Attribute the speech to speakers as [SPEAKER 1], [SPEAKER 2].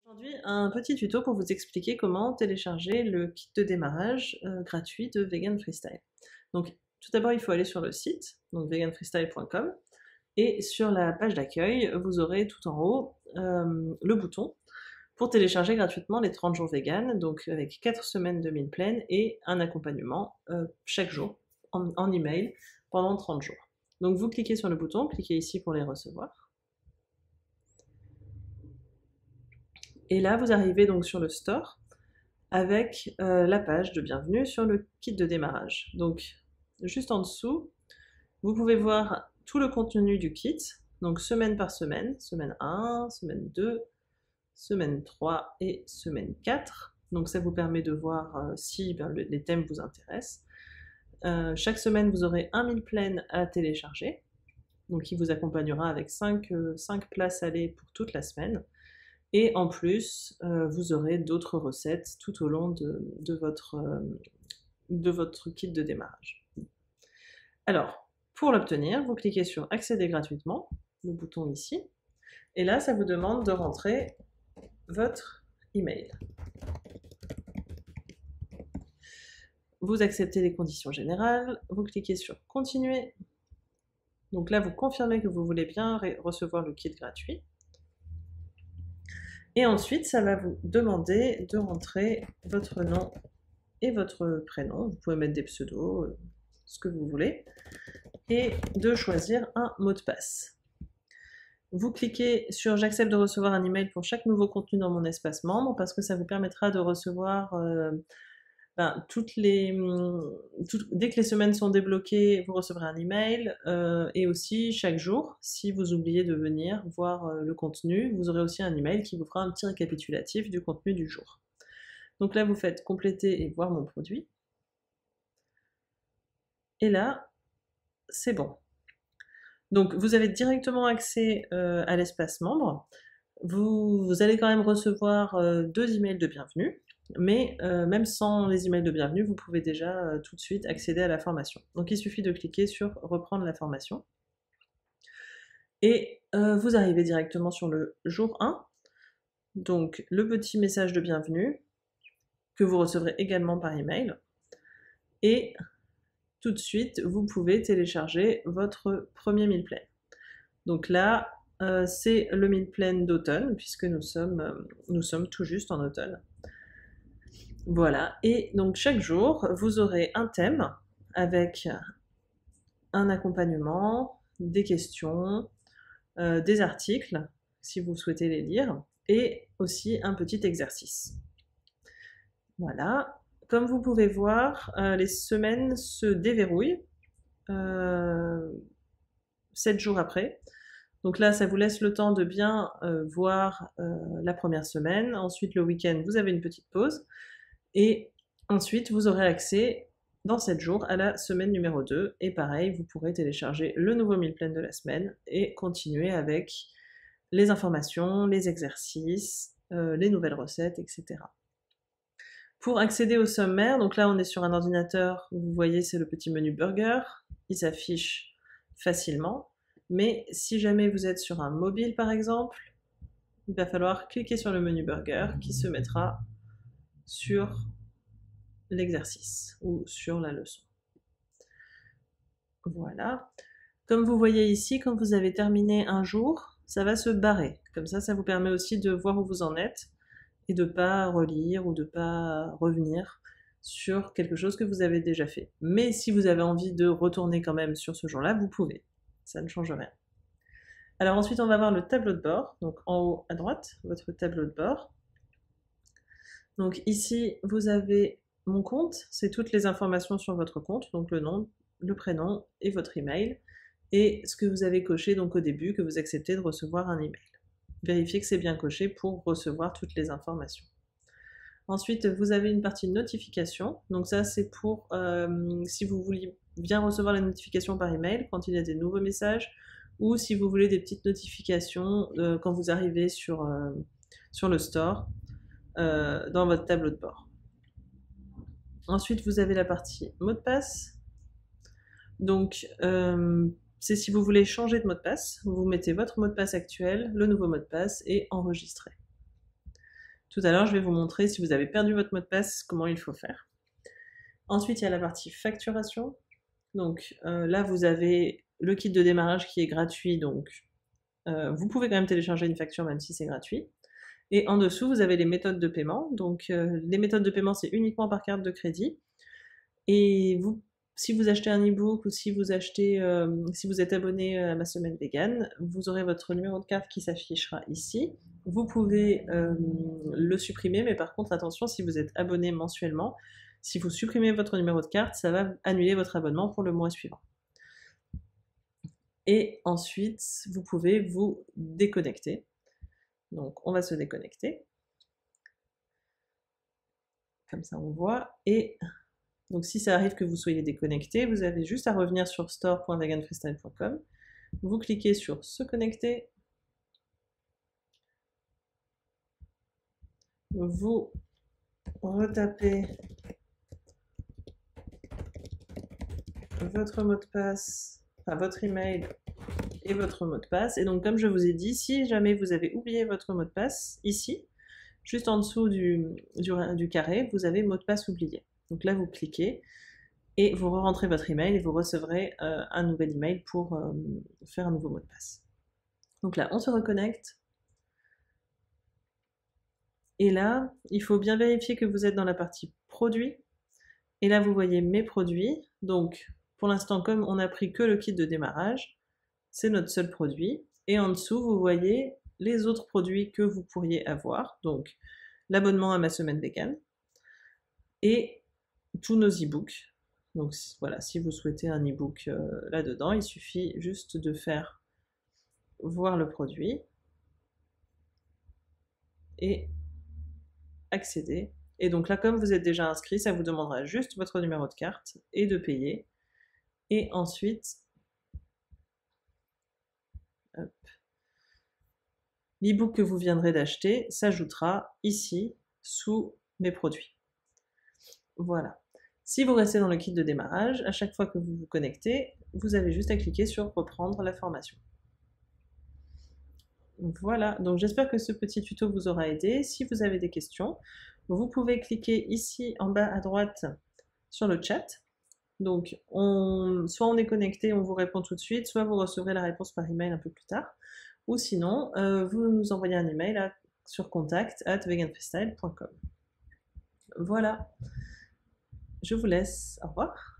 [SPEAKER 1] Aujourd'hui, un petit tuto pour vous expliquer comment télécharger le kit de démarrage gratuit de Vegan Freestyle. Donc, tout d'abord, il faut aller sur le site, donc veganfreestyle.com, et sur la page d'accueil, vous aurez tout en haut le bouton pour télécharger gratuitement les 30 jours vegan, donc avec 4 semaines de meal plan et un accompagnement chaque jour en email pendant 30 jours. Donc, vous cliquez sur le bouton, cliquez ici pour les recevoir. Et là, vous arrivez donc sur le store avec la page de bienvenue sur le kit de démarrage. Donc, juste en dessous, vous pouvez voir tout le contenu du kit, donc semaine par semaine, semaine 1, semaine 2, semaine 3 et semaine 4. Donc ça vous permet de voir si les thèmes vous intéressent. Chaque semaine, vous aurez un meal plan à télécharger, donc qui vous accompagnera avec 5 places allées pour toute la semaine. Et en plus, vous aurez d'autres recettes tout au long de votre kit de démarrage. Alors, pour l'obtenir, vous cliquez sur accéder gratuitement, le bouton ici, et là, ça vous demande de rentrer votre email. Vous acceptez les conditions générales, vous cliquez sur continuer. Donc là, vous confirmez que vous voulez bien recevoir le kit gratuit. Et ensuite, ça va vous demander de rentrer votre nom et votre prénom. Vous pouvez mettre des pseudos, ce que vous voulez, et de choisir un mot de passe. Vous cliquez sur j'accepte de recevoir un email pour chaque nouveau contenu dans mon espace membre parce que ça vous permettra de recevoir dès que les semaines sont débloquées, vous recevrez un email et aussi chaque jour, si vous oubliez de venir voir le contenu, vous aurez aussi un email qui vous fera un petit récapitulatif du contenu du jour. Donc là, vous faites compléter et voir mon produit. Et là, c'est bon. Donc vous avez directement accès à l'espace membre. Vous allez quand même recevoir 2 emails de bienvenue. Mais même sans les emails de bienvenue, vous pouvez déjà tout de suite accéder à la formation. Donc il suffit de cliquer sur reprendre la formation. Et vous arrivez directement sur le jour 1. Donc le petit message de bienvenue que vous recevrez également par email. Et tout de suite, vous pouvez télécharger votre premier meal plan. Donc là, c'est le meal plan d'automne, puisque nous sommes tout juste en automne. Voilà, et donc chaque jour, vous aurez un thème avec un accompagnement, des questions, des articles, si vous souhaitez les lire, et aussi un petit exercice. Voilà, comme vous pouvez voir, les semaines se déverrouillent 7 jours après. Donc là, ça vous laisse le temps de bien voir la première semaine. Ensuite, le week-end, vous avez une petite pause. Et ensuite, vous aurez accès dans 7 jours à la semaine numéro 2. Et pareil, vous pourrez télécharger le nouveau meal plan de la semaine et continuer avec les informations, les exercices, les nouvelles recettes, etc. Pour accéder au sommaire, donc là on est sur un ordinateur, vous voyez c'est le petit menu burger, il s'affiche facilement, mais si jamais vous êtes sur un mobile par exemple, il va falloir cliquer sur le menu burger qui se mettra sur l'exercice ou sur la leçon. Voilà. Comme vous voyez ici, quand vous avez terminé un jour, ça va se barrer. Comme ça vous permet aussi de voir où vous en êtes et de ne pas relire ou de ne pas revenir sur quelque chose que vous avez déjà fait. Mais si vous avez envie de retourner quand même sur ce jour-là, vous pouvez. Ça ne change rien. Alors ensuite, on va voir le tableau de bord. Donc en haut à droite, votre tableau de bord. Donc ici, vous avez mon compte, c'est toutes les informations sur votre compte, donc le nom, le prénom et votre email, et ce que vous avez coché donc au début, que vous acceptez de recevoir un email. Vérifiez que c'est bien coché pour recevoir toutes les informations. Ensuite, vous avez une partie notification, donc ça c'est pour si vous voulez bien recevoir les notifications par email quand il y a des nouveaux messages, ou si vous voulez des petites notifications quand vous arrivez sur le store, dans votre tableau de bord. Ensuite, vous avez la partie mot de passe. Donc, c'est si vous voulez changer de mot de passe, vous mettez votre mot de passe actuel, le nouveau mot de passe et enregistrer. Tout à l'heure, je vais vous montrer si vous avez perdu votre mot de passe, comment il faut faire. Ensuite, il y a la partie facturation. Donc là, vous avez le kit de démarrage qui est gratuit, donc vous pouvez quand même télécharger une facture même si c'est gratuit. Et en dessous, vous avez les méthodes de paiement. Donc les méthodes de paiement, c'est uniquement par carte de crédit. Et vous, si vous achetez un e-book ou si vous êtes abonné à Ma Semaine Vegan, vous aurez votre numéro de carte qui s'affichera ici. Vous pouvez le supprimer, mais par contre, attention, si vous êtes abonné mensuellement, si vous supprimez votre numéro de carte, ça va annuler votre abonnement pour le mois suivant. Et ensuite, vous pouvez vous déconnecter. Donc, on va se déconnecter. Comme ça, on voit. Et donc, si ça arrive que vous soyez déconnecté, vous avez juste à revenir sur store.veganfreestyle.com. Vous cliquez sur se connecter. Vous retapez votre mot de passe, enfin votre email et votre mot de passe. Et donc, comme je vous ai dit, si jamais vous avez oublié votre mot de passe, ici, juste en dessous du carré, vous avez mot de passe oublié. Donc là, vous cliquez et vous rentrez votre email et vous recevrez un nouvel email pour faire un nouveau mot de passe. Donc là, on se reconnecte. Et là, il faut bien vérifier que vous êtes dans la partie produits. Et là, vous voyez mes produits. Donc, pour l'instant, comme on n'a pris que le kit de démarrage, c'est notre seul produit. Et en dessous, vous voyez les autres produits que vous pourriez avoir. Donc, l'abonnement à Ma Semaine Vegan et tous nos e-books. Donc voilà, si vous souhaitez un e-book là-dedans, il suffit juste de faire voir le produit et accéder. Et donc là, comme vous êtes déjà inscrit, ça vous demandera juste votre numéro de carte et de payer. Et ensuite, l'e-book que vous viendrez d'acheter s'ajoutera ici sous mes produits. Voilà. Si vous restez dans le kit de démarrage, à chaque fois que vous vous connectez, vous avez juste à cliquer sur reprendre la formation. Voilà, donc j'espère que ce petit tuto vous aura aidé. Si vous avez des questions, vous pouvez cliquer ici en bas à droite sur le chat. Donc soit on est connecté, on vous répond tout de suite, soit vous recevrez la réponse par email un peu plus tard. Ou sinon, vous nous envoyez un email sur contact@veganfreestyle.com. Voilà. Je vous laisse. Au revoir.